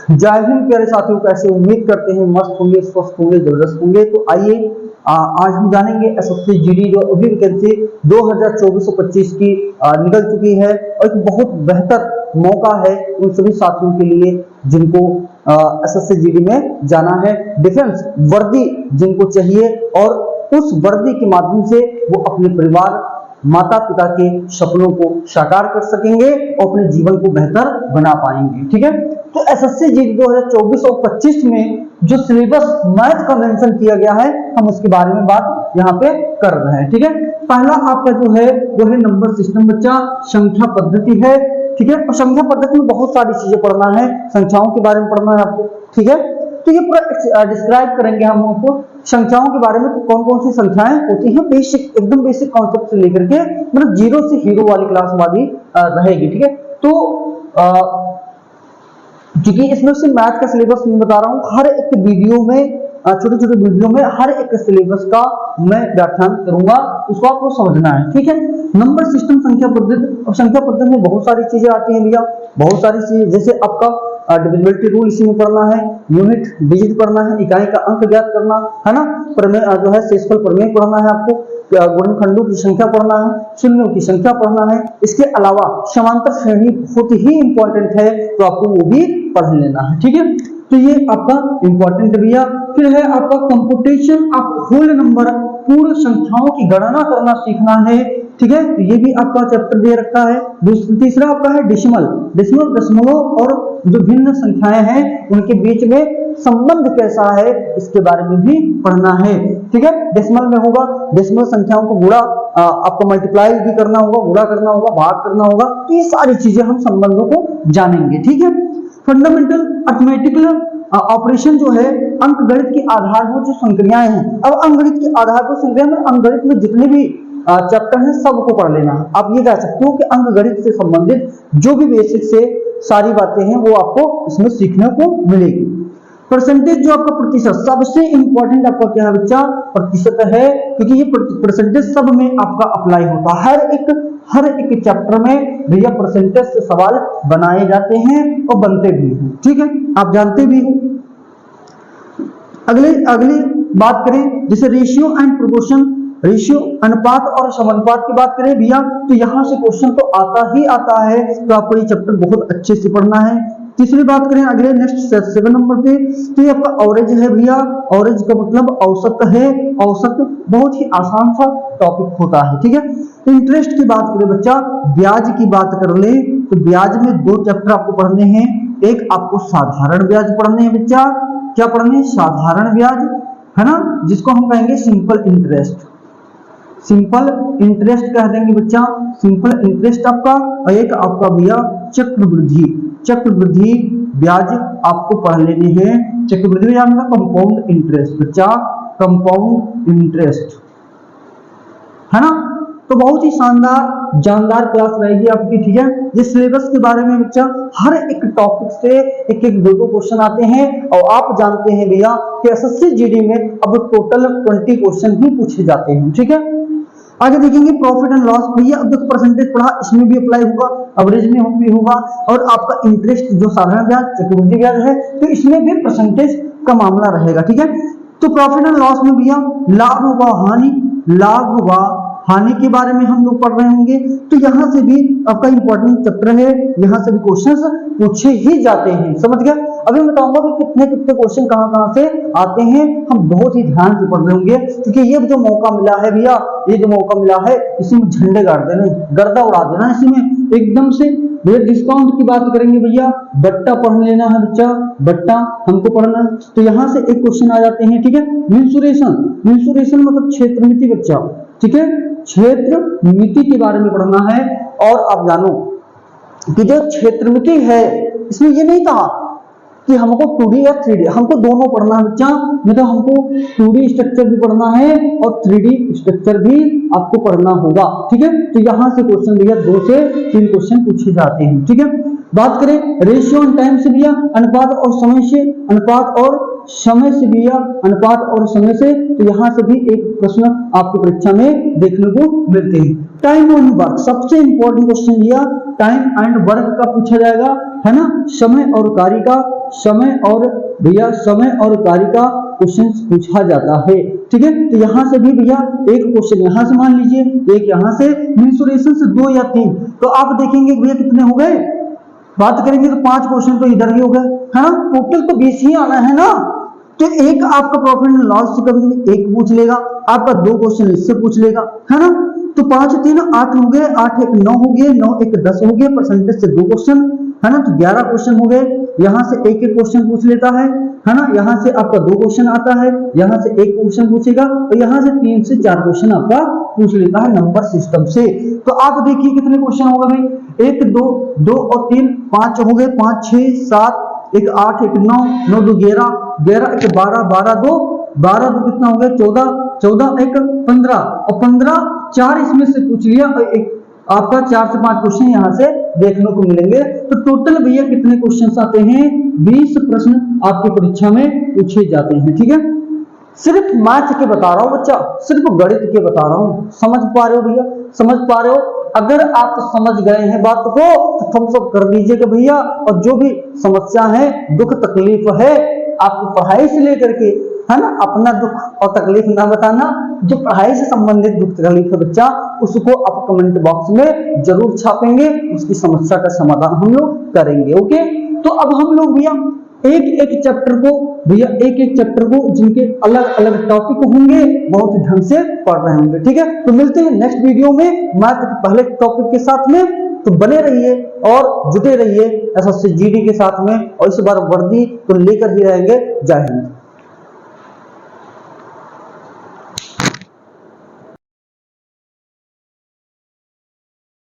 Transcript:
जय हिंद प्यारे साथियों, कैसे उम्मीद करते हैं मस्त होंगे, स्वस्थ होंगे, जबरदस्त होंगे। तो आइए आज हम जानेंगे एसएससी जीडी जो अभी वैकेंसी 2024-25 की निकल चुकी है और एक बहुत बेहतर मौका है उन सभी साथियों के लिए जिनको एसएससी जीडी में जाना है। डिफेंस वर्दी जिनको चाहिए और उस वर्दी के माध्यम से वो अपने परिवार, माता पिता के सपनों को साकार कर सकेंगे और अपने जीवन को बेहतर बना पाएंगे। ठीक है, तो एसएससी जीडी 2024 और 25 में जो सिलेबस मैथ का मेंशन किया गया है, हम उसके बारे में बात यहाँ पे कर रहे हैं। ठीक है, पहला आपका जो है वो है नंबर सिस्टम बच्चा, संख्या पद्धति है। ठीक है, और संख्या पद्धति में बहुत सारी चीजें पढ़ना है, संख्याओं के बारे में पढ़ना है आपको। ठीक है, तो ये पूरा डिस्क्राइब करेंगे हम आपको संख्याओं के बारे में, तो कौन कौन सी संख्याएं होती हैं, बेसिक एकदम बेसिक कॉन्सेप्ट से लेकर के मतलब जीरो से हीरो वाली क्लास वाली रहेगी। ठीक है, तो क्योंकि इसमें से मैथ का सिलेबस मैं बता रहा हूं, हर एक वीडियो में छोटे छोटे वीडियो में हर एक सिलेबस का मैं व्याख्यान करूंगा, उसको आपको समझना है। ठीक है, नंबर सिस्टम, संख्या पद्धति। और संख्या पद्धति में बहुत सारी चीजें आती हैं भैया, बहुत सारी चीजें, जैसे आपका डिविजिबिलिटी रूल इसी में पढ़ना है, यूनिट डिजिट पढ़ना है, इकाई का अंक ज्ञात करना है ना, प्रमेय जो है शेषफल प्रमेय पढ़ना है आपको, गुणनखंडों की संख्या पढ़ना है, शून्यों की संख्या पढ़ना है। इसके अलावा समांतर श्रेणी बहुत ही इंपॉर्टेंट है, तो आपको वो भी पढ़ लेना है। ठीक है, तो ये आपका इंपॉर्टेंट भैया। फिर है आपका कंप्यूटेशन ऑफ होल नंबर, पूर्ण संख्याओं की गणना करना सीखना है। ठीक है, तो ये भी आपका चैप्टर दे रखा है। तीसरा आपका है डेसिमल, डेसिमल दशमलव और जो भिन्न संख्याएं हैं उनके बीच में संबंध कैसा है, इसके बारे में भी पढ़ना है। ठीक है, डेसिमल में होगा, डेसिमल संख्याओं को गुणा, आपको मल्टीप्लाई भी करना होगा, गुणा करना होगा, भाग करना होगा, तो ये सारी चीजें हम संबंधों को जानेंगे। ठीक है, फंडामेंटल अर्थमेटिकल ऑपरेशन जो है, अंकगणित के आधारभूत जो संक्रियाएं हैं। अब अंकगणित के आधारभूत संक्रिया में अंकगणित में जितने भी चैप्टर हैं सबको पढ़ लेना है। आप ये कह सकते हो कि अंकगणित से संबंधित जो भी बेसिक से सारी बातें हैं वो आपको इसमें सीखने को मिलेगी। परसेंटेज जो आपका प्रतिशत, सबसे इंपॉर्टेंट आपका क्या है बच्चा, प्रतिशत है, क्योंकि ये परसेंटेज सब में आपका अप्लाई होता है। हर एक चैप्टर में भैया परसेंटेज से सवाल बनाए जाते हैं और बनते भी हैं। ठीक है, आप जानते भी हो। अगली बात करें, जैसे रेशियो एंड प्रोपोर्शन, रेशियो अनुपात और समानुपात की बात करें भैया, तो यहां से क्वेश्चन तो आता ही आता है, तो आपको ये चैप्टर बहुत अच्छे से पढ़ना है। तीसरी बात करें अगले नेक्स्ट 7 नंबर पे, तो ये आपका एवरेज है भैया। एवरेज का मतलब औसत है, औसत बहुत ही आसान सा टॉपिक होता है। ठीक है, इंटरेस्ट की बात करें बच्चा, ब्याज की बात कर ले, तो ब्याज में 2 चैप्टर आपको पढ़ने हैं। एक आपको साधारण ब्याज पढ़ने हैं बच्चा, क्या पढ़ने हैं, साधारण ब्याज है ना, जिसको हम कहेंगे सिंपल इंटरेस्ट, सिंपल इंटरेस्ट कह देंगे बच्चा, सिंपल इंटरेस्ट आपका। और एक आपका भैया चक्रवृद्धि, चक्रवृद्धि ब्याज आपको पढ़ लेने हैं। चक्रवृद्धि ब्याज मतलब कंपाउंड इंटरेस्ट बच्चा, कंपाउंड इंटरेस्ट है ना। तो बहुत ही शानदार जानदार क्लास रहेगी आपकी। ठीक है, ये सिलेबस के बारे में बच्चा हर एक टॉपिक से एक एक 2 क्वेश्चन आते हैं, और आप जानते हैं भैया कि एसएससी जीडी में अब टोटल 20 क्वेश्चन ही पूछे जाते हैं। ठीक है, आगे देखेंगे प्रॉफिट एंड लॉस, भैया अब तक परसेंटेज पढ़ा, इसमें भी अप्लाई होगा, एवरेज में भी होगा, और आपका इंटरेस्ट जो साधारण ब्याज चक्रवृद्धि ब्याज है, तो इसमें भी परसेंटेज का मामला रहेगा। ठीक है, तो प्रॉफिट एंड लॉस में भैया लाभ व हानि, लाभ व हानि के बारे में हम लोग पढ़ रहे होंगे, तो यहाँ से भी आपका इंपॉर्टेंट चैप्टर है, यहाँ से भी क्वेश्चंस पूछे ही जाते हैं। समझ गया, अभी मैं बताऊंगा कि कितने कितने क्वेश्चन कहाँ से आते हैं, हम बहुत ही ध्यान से पढ़ रहे होंगे, क्योंकि ये जो मौका मिला है भैया, ये जो मौका मिला है, इसी में झंडे गाड़ देना, गर्दा उड़ा देना इसी में एकदम से। भैया डिस्काउंट की बात करेंगे भैया, बट्टा पढ़ लेना है बच्चा, बट्टा हमको पढ़ना है, तो यहाँ से एक क्वेश्चन आ जाते हैं। ठीक है, मेंसुरेशन, मेंसुरेशन मतलब क्षेत्र मिति बच्चा। ठीक है, क्षेत्र मिति के बारे में पढ़ना है। और आप जानो कि जो क्षेत्र मिति है, इसमें ये नहीं कहा कि हमको 2D या 3D, हमको दोनों पढ़ना है बच्चा, मतलब हमको 2D स्ट्रक्चर भी पढ़ना है और 3D स्ट्रक्चर भी आपको पढ़ना होगा। ठीक है, तो यहां से क्वेश्चन भैया 2 से 3 क्वेश्चन पूछे जाते हैं। ठीक है, बात करें रेशियो एंड टाइम से भैया, अनुपात और समय से, अनुपात और समय से भैया अनुपात और समय से, तो यहाँ से भी एक प्रश्न आपकी परीक्षा में देखने को मिलते हैं। टाइम एंड वर्क, सबसे इंपॉर्टेंट क्वेश्चन भैया टाइम एंड वर्क का पूछा जाएगा, है ना। समय और कार्य का, समय और भैया समय और कार्य का क्वेश्चन पूछा जाता है, ठीक है। तो यहाँ से भी भैया एक क्वेश्चन यहाँ से मान लीजिए, एक यहाँ से, मेंसुरेशन से 2 या 3, तो आप देखेंगे भैया कितने हो गए, बात करेंगे तो 5 क्वेश्चन तो इधर भी हो गए, है ना। टोटल तो 20 ही आना है ना। तो एक आपका प्रॉफिट एंड लॉस से कभी एक पूछ लेगा, आपका 2 क्वेश्चन इससे पूछ लेगा, है ना। तो 5 3 8 हो गए, 8 1 9 हो गए, 9 1 10 हो गए, परसेंटेज से 2 क्वेश्चन, है ना। तो 11 क्वेश्चन हो गए। यहाँ से एक एक क्वेश्चन पूछ लेता है ना। यहाँ से आपका 2 क्वेश्चन आता है, यहाँ से एक क्वेश्चन पूछेगा, और यहाँ से 3 से 4 क्वेश्चन आपका पूछ लेता है नंबर सिस्टम से। तो आप देखिए कितने क्वेश्चन होगा भाई, 1 2 2 और 3 5 हो गए, 5 6 7 1 8 1 9 9 2 11 11 1 12 12 2 12 2 कितना हो गया 14 14 1 15 और 15 4 इसमें से पूछ लिया, और एक आपका 4 से 5 क्वेश्चन यहाँ से देखने को मिलेंगे। तो टोटल भैया कितने क्वेश्चन आते हैं, 20 प्रश्न आपकी परीक्षा में पूछे जाते हैं, ठीक है। सिर्फ मैथ के बता रहा हूँ बच्चा, सिर्फ गणित के बता रहा हूँ, समझ पा रहे हो भैया, समझ पा रहे हो। अगर आप समझ गए हैं बात को तो थम्स अप कर दीजिएगा भैया। और जो भी समस्या है, दुख तकलीफ है आपको पढ़ाई से लेकर के, है ना, अपना दुख और तकलीफ ना बताना, जो पढ़ाई से संबंधित दुख तकलीफ है बच्चा, उसको आप कमेंट बॉक्स में जरूर छापेंगे, उसकी समस्या का समाधान हम लोग करेंगे। ओके, तो अब हम लोग भैया एक एक चैप्टर को भैया एक एक चैप्टर को जिनके अलग अलग टॉपिक होंगे बहुत ढंग से पढ़ रहे होंगे, ठीक है। तो मिलते हैं नेक्स्ट वीडियो में मैथ के पहले टॉपिक के साथ में। तो बने रहिए और जुटे रहिए एसएससी जीडी के साथ में, और इस बार वर्दी तो लेकर ही रहेंगे। जय हिंद।